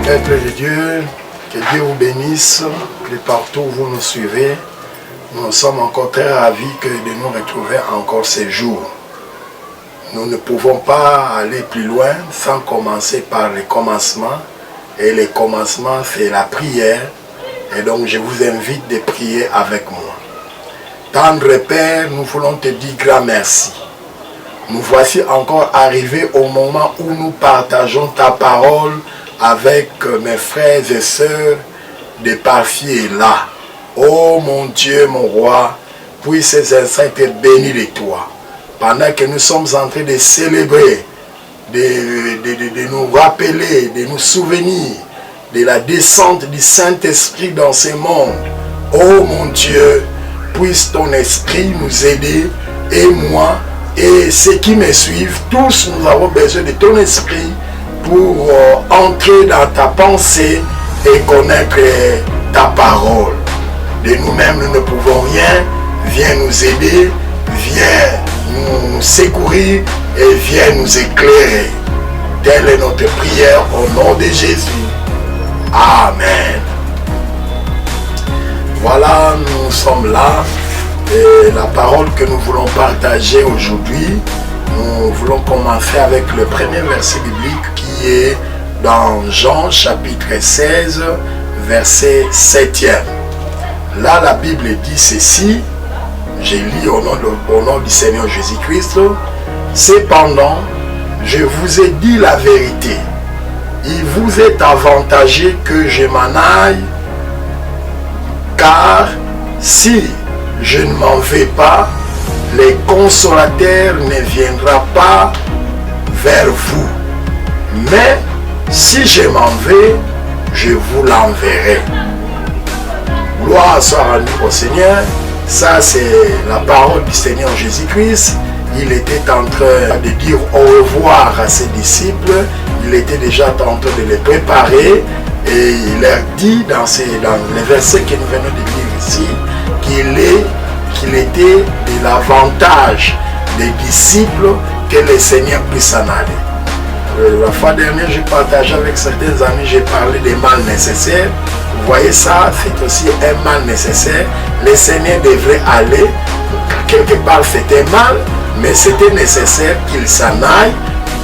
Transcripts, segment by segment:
Être de Dieu, que Dieu vous bénisse, que partout où vous nous suivez, nous sommes encore très ravis de nous retrouver encore ces jours. Nous ne pouvons pas aller plus loin sans commencer par les commencements. Et les commencements, c'est la prière. Et donc, je vous invite de prier avec moi. Tendre Père, nous voulons te dire grand merci. Nous voici encore arrivés au moment où nous partageons ta parole avec mes frères et sœurs de par-ci et là. Oh mon Dieu, mon roi, puisse ces instants être bénis de toi. Pendant que nous sommes en train de célébrer, de nous rappeler, de nous souvenir de la descente du Saint-Esprit dans ce monde. Oh mon Dieu, puisse ton esprit nous aider, et moi, et ceux qui me suivent, tous nous avons besoin de ton esprit pour entrer dans ta pensée et connaître ta parole. De nous-mêmes, nous ne pouvons rien. Viens nous aider, viens nous secourir et viens nous éclairer. Telle est notre prière au nom de Jésus. Amen. Voilà, nous sommes là. Et la parole que nous voulons partager aujourd'hui, nous voulons commencer avec le premier verset biblique qui est dans Jean chapitre 16, verset 7e. Là, la Bible dit ceci, j'ai lu au nom du Seigneur Jésus-Christ. Cependant, je vous ai dit la vérité. Il vous est avantageux que je m'en aille, car si je ne m'en vais pas, le consolateur ne viendra pas vers vous. Mais si je m'en vais, je vous l'enverrai. Gloire soit rendue au Seigneur. Ça, c'est la parole du Seigneur Jésus-Christ. Il était en train de dire au revoir à ses disciples. Il était déjà en train de les préparer. Et il leur dit dans les versets que nous venons de lire ici, qu'il était de l'avantage des disciples que le Seigneur puisse s'en aller. La fois dernière, j'ai partagé avec certains amis, j'ai parlé des mal nécessaires. Vous voyez ça, c'est aussi un mal nécessaire. Le Seigneur devrait aller. Quelque part, c'était mal, mais c'était nécessaire qu'il s'en aille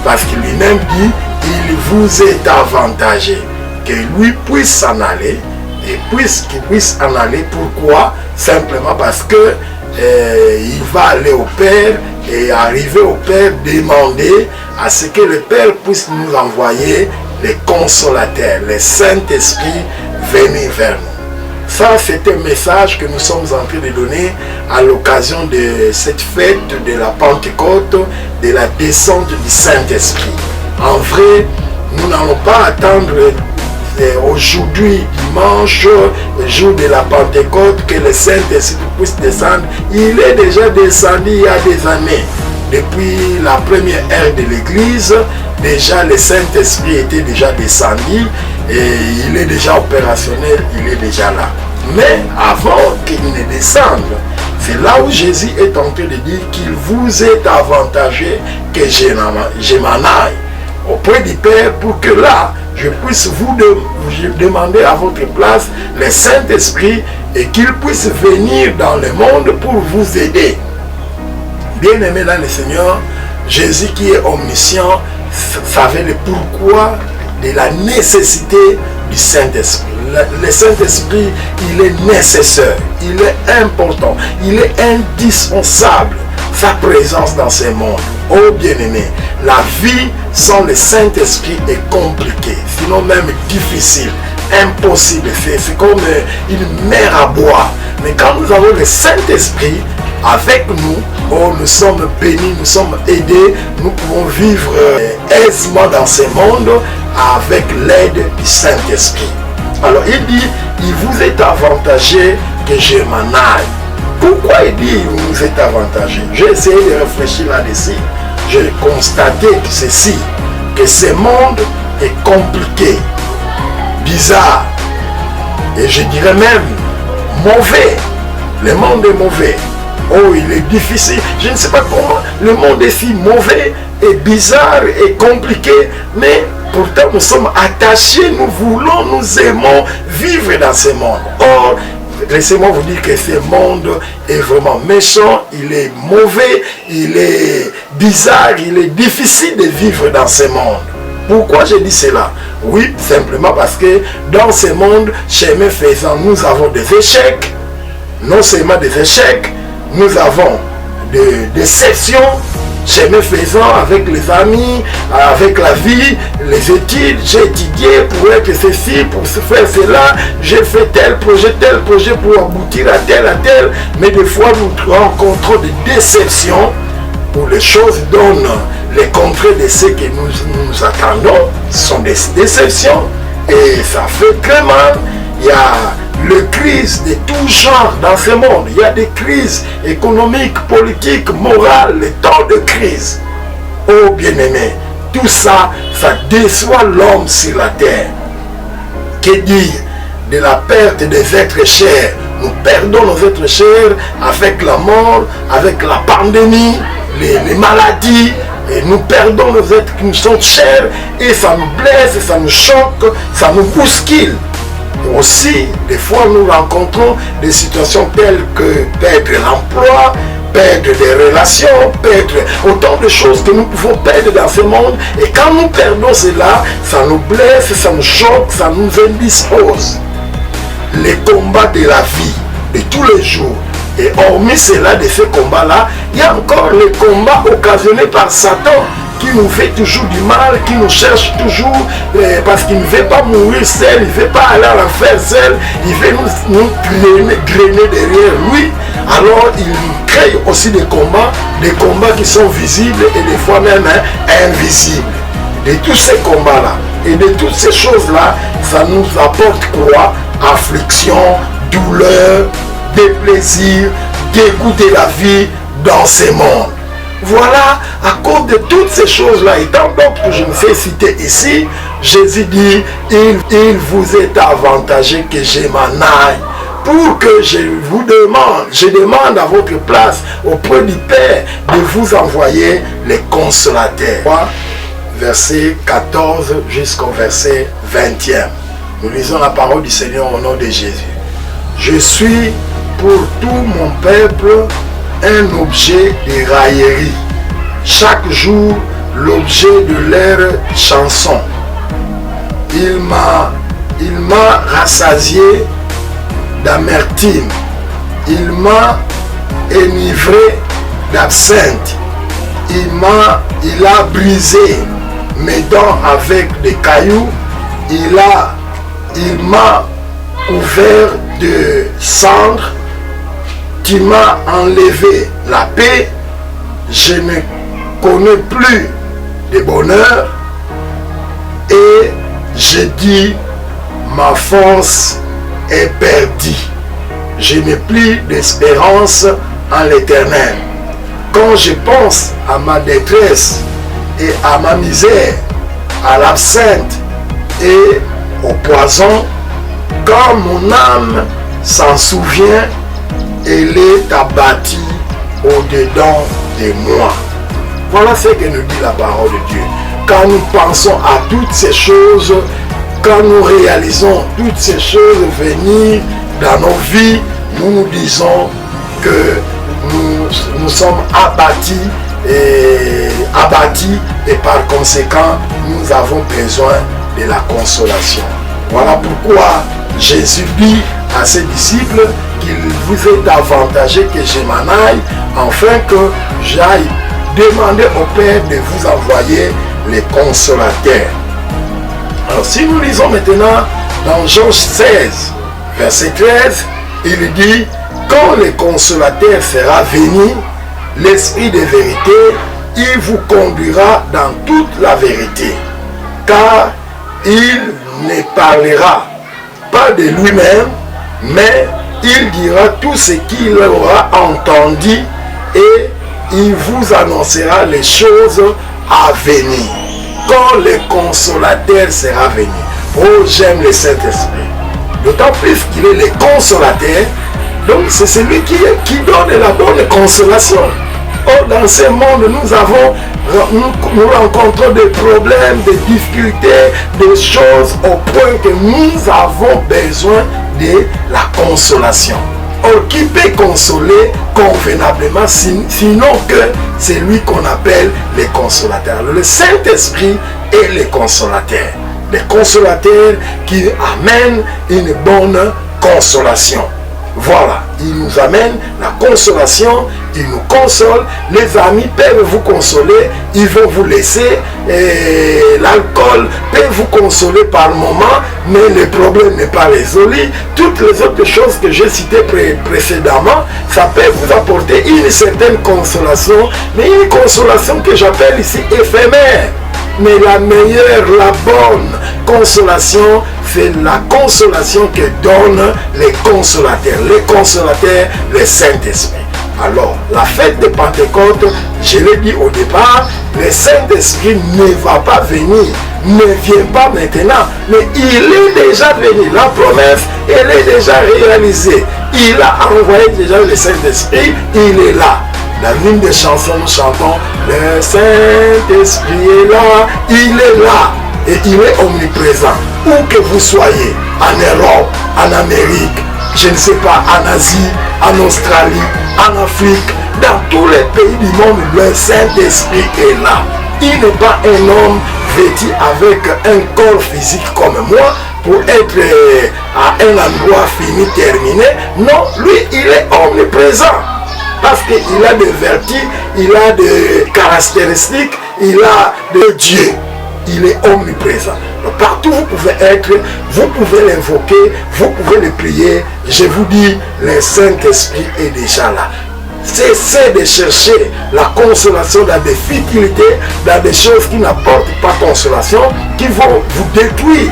parce qu'il lui-même dit, il vous est avantageux que lui puisse s'en aller. Et puisqu'il puisse en aller, pourquoi? Simplement parce que il va aller au Père et arriver au Père demander à ce que le Père puisse nous envoyer les consolateurs, le Saint-Esprit venir vers nous. Ça, c'est un message que nous sommes en train de donner à l'occasion de cette fête de la Pentecôte, de la descente du Saint-Esprit. En vrai, nous n'allons pas attendre aujourd'hui, dimanche, le jour de la Pentecôte, que le Saint-Esprit puisse descendre. Il est déjà descendu il y a des années. Depuis la première ère de l'Église, déjà le Saint-Esprit était déjà descendu et il est déjà opérationnel, il est déjà là. Mais avant qu'il ne descende, c'est là où Jésus est en train de dire qu'il vous est avantageux que je m'en aille auprès du Père pour que là, je puisse vous demander à votre place le Saint-Esprit et qu'il puisse venir dans le monde pour vous aider. Bien-aimé dans le Seigneur, Jésus qui est omniscient savait le pourquoi de la nécessité du Saint-Esprit. Le Saint-Esprit, il est nécessaire, il est important, il est indispensable. Sa présence dans ce monde. Oh bien-aimé, la vie sans le Saint-Esprit est compliquée, sinon même difficile, impossible. C'est comme une mer à boire. Mais quand nous avons le Saint-Esprit avec nous, oh, nous sommes bénis, nous sommes aidés, nous pouvons vivre aisément dans ce monde avec l'aide du Saint-Esprit. Alors il dit, il vous est avantageux que je m'en aille. Pourquoi il dit vous êtes avantageux? J'ai essayé de réfléchir là-dessus. J'ai constaté ceci, que ce monde est compliqué, bizarre, et je dirais même mauvais. Le monde est mauvais. Oh, il est difficile. Je ne sais pas comment le monde est si mauvais et bizarre et compliqué, mais Pourtant, nous sommes attachés, nous voulons, nous aimons vivre dans ce monde. Or, laissez-moi vous dire que ce monde est vraiment méchant, il est mauvais, il est bizarre, il est difficile de vivre dans ce monde. Pourquoi je dis cela? Oui, simplement parce que dans ce monde, chemin faisant, nous avons des échecs. Non seulement des échecs, nous avons des déceptions. Chemin faisant, avec les amis, avec la vie, les études, j'ai étudié pour être ceci, pour faire cela, j'ai fait tel projet pour aboutir à tel, mais des fois nous rencontrons des déceptions où les choses donnent les contrées de ce que nous attendons, ce sont des déceptions et ça fait très mal. Il y a les crises de tout genre dans ce monde. Il y a des crises économiques, politiques, morales, les temps de crise. Oh bien-aimé, tout ça, ça déçoit l'homme sur la terre. Que dire de la perte des êtres chers? Nous perdons nos êtres chers avec la mort, avec la pandémie, les maladies. Et nous perdons nos êtres qui nous sont chers et ça nous blesse, ça nous choque, ça nous bouscule. Aussi, des fois, nous rencontrons des situations telles que perdre l'emploi, perdre des relations, perdre autant de choses que nous pouvons perdre dans ce monde. Et quand nous perdons cela, ça nous blesse, ça nous choque, ça nous indispose. Les combats de la vie, de tous les jours. Et hormis cela, de ces combats-là, il y a encore les combats occasionnés par Satan, qui nous fait toujours du mal, qui nous cherche toujours, parce qu'il ne veut pas mourir seul, il ne veut pas aller à l'enfer seul, il veut nous drainer derrière lui. Alors il crée aussi des combats qui sont visibles et des fois même invisibles. De tous ces combats-là et de toutes ces choses-là, ça nous apporte quoi? Affliction, douleur, déplaisir, dégoût de la vie dans ce monde. Voilà, à cause de toutes ces choses-là, et tant d'autres que je ne sais citer ici, Jésus dit, il vous est avantageux que je m'en aille, pour que je demande à votre place auprès du Père de vous envoyer les consolateurs. Verset 14 jusqu'au verset 20e. Nous lisons la parole du Seigneur au nom de Jésus. Je suis pour tout mon peuple un objet de raillerie, chaque jour l'objet de leur chanson. Il m'a rassasié d'amertume, il m'a enivré d'absinthe, il a brisé mes dents avec des cailloux, il m'a couvert de cendres. Tu m'as enlevé la paix, je ne connais plus de bonheur et je dis ma force est perdue. Je n'ai plus d'espérance en l'Éternel. Quand je pense à ma détresse et à ma misère, à l'absinthe et au poison, quand mon âme s'en souvient, elle est abattue au-dedans de moi. Voilà ce que nous dit la parole de Dieu. Quand nous pensons à toutes ces choses, quand nous réalisons toutes ces choses venir dans nos vies, nous nous disons que nous sommes abattus et par conséquent, nous avons besoin de la consolation. Voilà pourquoi Jésus dit à ses disciples qu'il vous est avantageux que je m'en aille, afin que j'aille demander au Père de vous envoyer les consolateurs. Alors si nous lisons maintenant dans Jean 16, verset 13, il dit, quand le consolateur sera venu, l'Esprit de vérité, il vous conduira dans toute la vérité, car il ne parlera pas de lui-même, mais il dira tout ce qu'il aura entendu et il vous annoncera les choses à venir. Quand le consolateur sera venu. Oh, j'aime le Saint-Esprit. D'autant plus qu'il est le consolateur, donc c'est celui qui donne la bonne consolation. Oh, dans ce monde, nous avons nous rencontrons des problèmes, des difficultés, des choses au point que nous avons besoin de la consolation. Or, qui peut consoler convenablement, sinon que c'est lui qu'on appelle les consolateurs. Le Saint-Esprit est le consolateur. Les consolateurs qui amènent une bonne consolation. Voilà, il nous amène la consolation, il nous console. Les amis peuvent vous consoler, ils vont vous laisser. L'alcool peut vous consoler par moment, mais le problème n'est pas résolu. Toutes les autres choses que j'ai citées précédemment, ça peut vous apporter une certaine consolation, mais une consolation que j'appelle ici éphémère. Mais la meilleure, la bonne consolation, c'est la consolation que donnent les consolateurs, le Saint-Esprit. Alors, la fête de Pentecôte, je l'ai dit au départ, le Saint-Esprit ne va pas venir, ne vient pas maintenant, mais il est déjà venu. La promesse, elle est déjà réalisée. Il a envoyé déjà le Saint-Esprit, il est là. Dans l'une des chansons, nous chantons « Le Saint-Esprit est là, il est là et il est omniprésent. » Où que vous soyez, en Europe, en Amérique, je ne sais pas, en Asie, en Australie, en Afrique, dans tous les pays du monde, le Saint-Esprit est là. Il n'est pas un homme vêtu avec un corps physique comme moi pour être à un endroit fini, terminé. Non, lui, il est omniprésent. Parce qu'il a des vertus, il a des caractéristiques, il a de Dieu. Il est omniprésent. Donc, partout où vous pouvez être, vous pouvez l'invoquer, vous pouvez le prier. Je vous dis, le Saint-Esprit est déjà là. Cessez de chercher la consolation dans des futilités, dans des choses qui n'apportent pas consolation, qui vont vous détruire,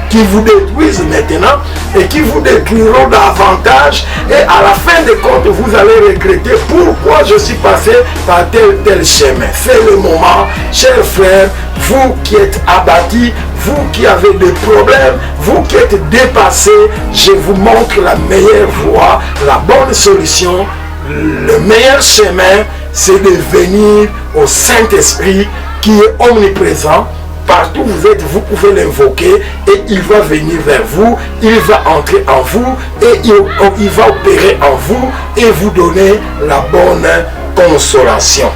qui vous détruisent maintenant et qui vous détruiront davantage. Et à la fin des comptes, vous allez regretter pourquoi je suis passé par tel chemin. C'est le moment, chers frères, vous qui êtes abattus, vous qui avez des problèmes, vous qui êtes dépassés, je vous montre la meilleure voie, la bonne solution. Le meilleur chemin, c'est de venir au Saint-Esprit qui est omniprésent. Partout où vous êtes, vous pouvez l'invoquer et il va venir vers vous, il va entrer en vous et il va opérer en vous et vous donner la bonne consolation.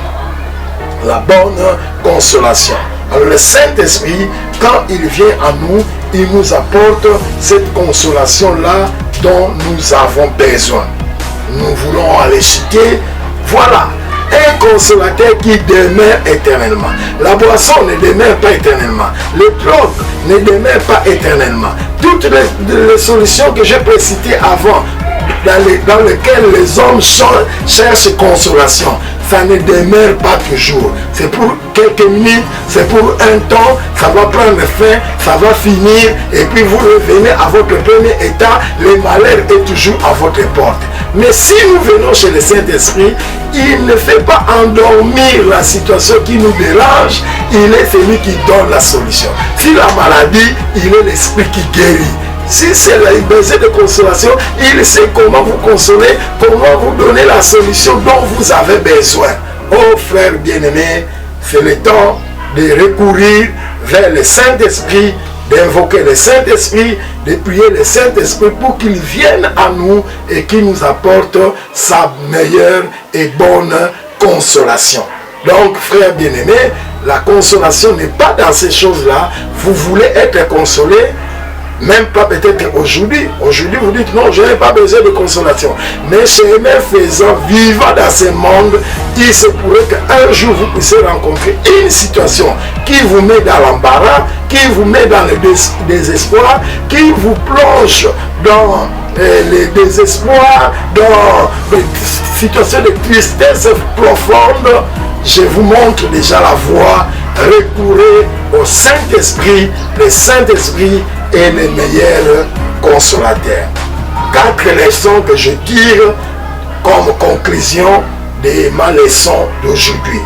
La bonne consolation. Alors le Saint-Esprit, quand il vient à nous, il nous apporte cette consolation-là dont nous avons besoin. Nous voulons aller citer, voilà, un consolateur qui demeure éternellement. La boisson ne demeure pas éternellement. Les drogues ne demeurent pas éternellement. Toutes les solutions que j'ai précitées avant, dans lesquelles les hommes cherchent consolation, ça ne demeure pas toujours. C'est pour quelques minutes, c'est pour un temps, ça va prendre fin, ça va finir, et puis vous revenez à votre premier état, le malheur est toujours à votre porte. Mais si nous venons chez le Saint-Esprit, il ne fait pas endormir la situation qui nous dérange, il est celui qui donne la solution. Si la maladie, il est l'Esprit qui guérit. Si c'est le besoin de consolation, il sait comment vous consoler, comment vous donner la solution dont vous avez besoin. Oh frères bien-aimés, c'est le temps de recourir vers le Saint-Esprit, d'invoquer le Saint-Esprit, de prier le Saint-Esprit pour qu'il vienne à nous et qu'il nous apporte sa meilleure et bonne consolation. Donc, frères bien-aimés, la consolation n'est pas dans ces choses-là. Vous voulez être consolé, même pas peut-être aujourd'hui. Aujourd'hui, vous dites non, je n'ai pas besoin de consolation. Mais chemin faisant, vivant dans ce monde, il se pourrait qu'un jour vous puissiez rencontrer une situation qui vous met dans l'embarras, qui vous met dans le désespoir, qui vous plonge dans le désespoir, dans des situations de tristesse profonde. Je vous montre déjà la voie. Recourez au Saint-Esprit. Le Saint-Esprit est le meilleur consolateur. 4 leçons que je tire comme conclusion de ma leçon d'aujourd'hui.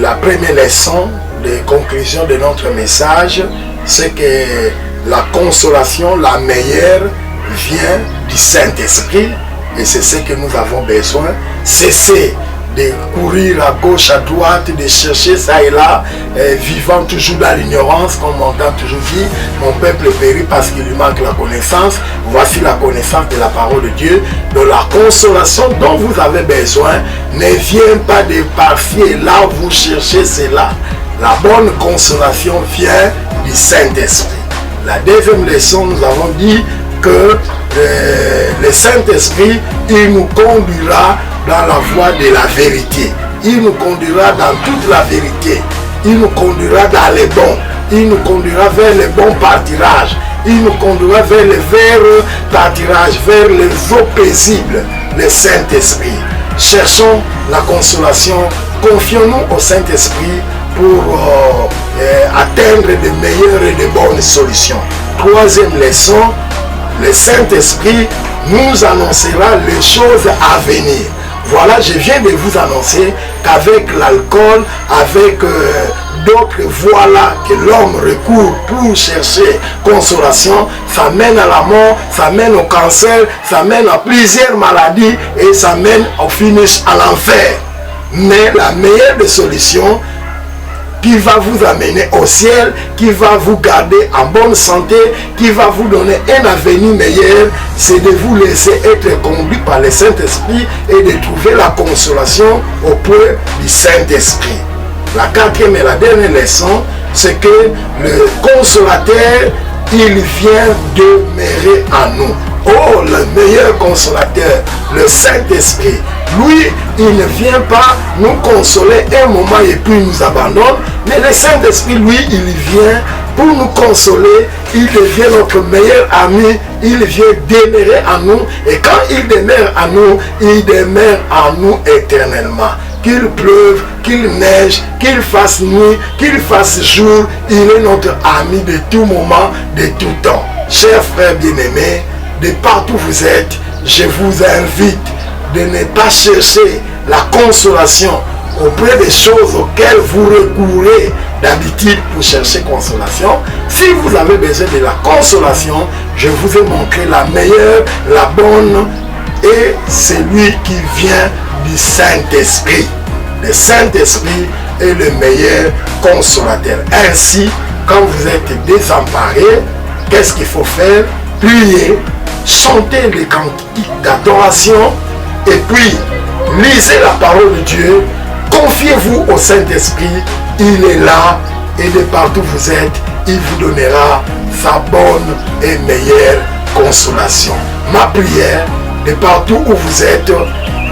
La première leçon de conclusion de notre message, c'est que la consolation, la meilleure, vient du Saint-Esprit et c'est ce que nous avons besoin. Cessez de courir à gauche, à droite, de chercher ça et là, vivant toujours dans l'ignorance, comme on a toujours dit, mon peuple périt parce qu'il lui manque la connaissance. Voici la connaissance de la parole de Dieu. Donc la consolation dont vous avez besoin ne vient pas de par-ci et là, vous cherchez cela. La bonne consolation vient du Saint-Esprit. La deuxième leçon, nous avons dit que le Saint-Esprit, il nous conduira dans la voie de la vérité. Il nous conduira dans toute la vérité. Il nous conduira dans les bons. Il nous conduira vers les bons pâtirages. Il nous conduira vers les verts pâtirages, vers les eaux paisibles. Le Saint-Esprit. Cherchons la consolation. Confions-nous au Saint-Esprit pour atteindre de meilleures et de bonnes solutions. Troisième leçon, le Saint-Esprit nous annoncera les choses à venir. Voilà, je viens de vous annoncer qu'avec l'alcool, avec d'autres voies-là que l'homme recourt pour chercher consolation, ça mène à la mort, ça mène au cancer, ça mène à plusieurs maladies et ça mène au finish à l'enfer. Mais la meilleure des solutions qui va vous amener au ciel, qui va vous garder en bonne santé, qui va vous donner un avenir meilleur, c'est de vous laisser être conduit par le Saint-Esprit et de trouver la consolation auprès du Saint-Esprit. La quatrième et la dernière leçon, c'est que le consolateur, il vient demeurer en nous. Oh, le meilleur consolateur, le Saint-Esprit. Lui, il ne vient pas nous consoler un moment et puis nous abandonne. Mais le Saint-Esprit, lui, il vient pour nous consoler. Il devient notre meilleur ami. Il vient demeurer en nous. Et quand il demeure en nous, il demeure en nous éternellement. Qu'il pleuve, qu'il neige, qu'il fasse nuit, qu'il fasse jour, il est notre ami de tout moment, de tout temps. Chers frères bien-aimés, de partout où vous êtes, je vous invite de ne pas chercher la consolation auprès des choses auxquelles vous recourez d'habitude pour chercher consolation. Si vous avez besoin de la consolation, je vous ai montré la meilleure, la bonne, et celui qui vient du Saint-Esprit. Le Saint-Esprit est le meilleur consolateur. Ainsi, quand vous êtes désemparé, qu'est-ce qu'il faut faire? Prier, chanter les cantiques d'adoration et puis lisez la parole de Dieu. Confiez-vous au Saint-Esprit, il est là et de partout où vous êtes, il vous donnera sa bonne et meilleure consolation. Ma prière, de partout où vous êtes,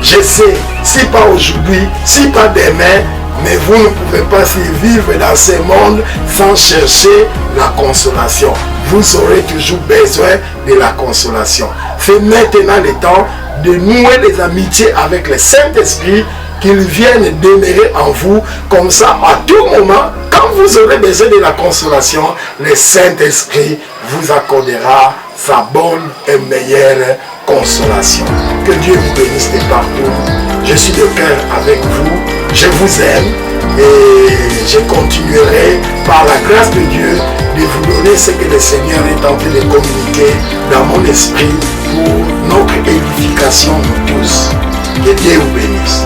je sais, si pas aujourd'hui, si pas demain, mais vous ne pouvez pas survivre dans ce monde sans chercher la consolation. Vous aurez toujours besoin de la consolation. C'est maintenant le temps de nouer les amitiés avec le Saint-Esprit, qu'il vienne demeurer en vous. Comme ça, à tout moment, quand vous aurez besoin de la consolation, le Saint-Esprit vous accordera sa bonne et meilleure consolation. Que Dieu vous bénisse de partout. Je suis de cœur avec vous. Je vous aime et je continuerai par la grâce de Dieu de vous donner ce que le Seigneur est en train de communiquer dans mon esprit pour notre édification nous tous. Que Dieu vous bénisse.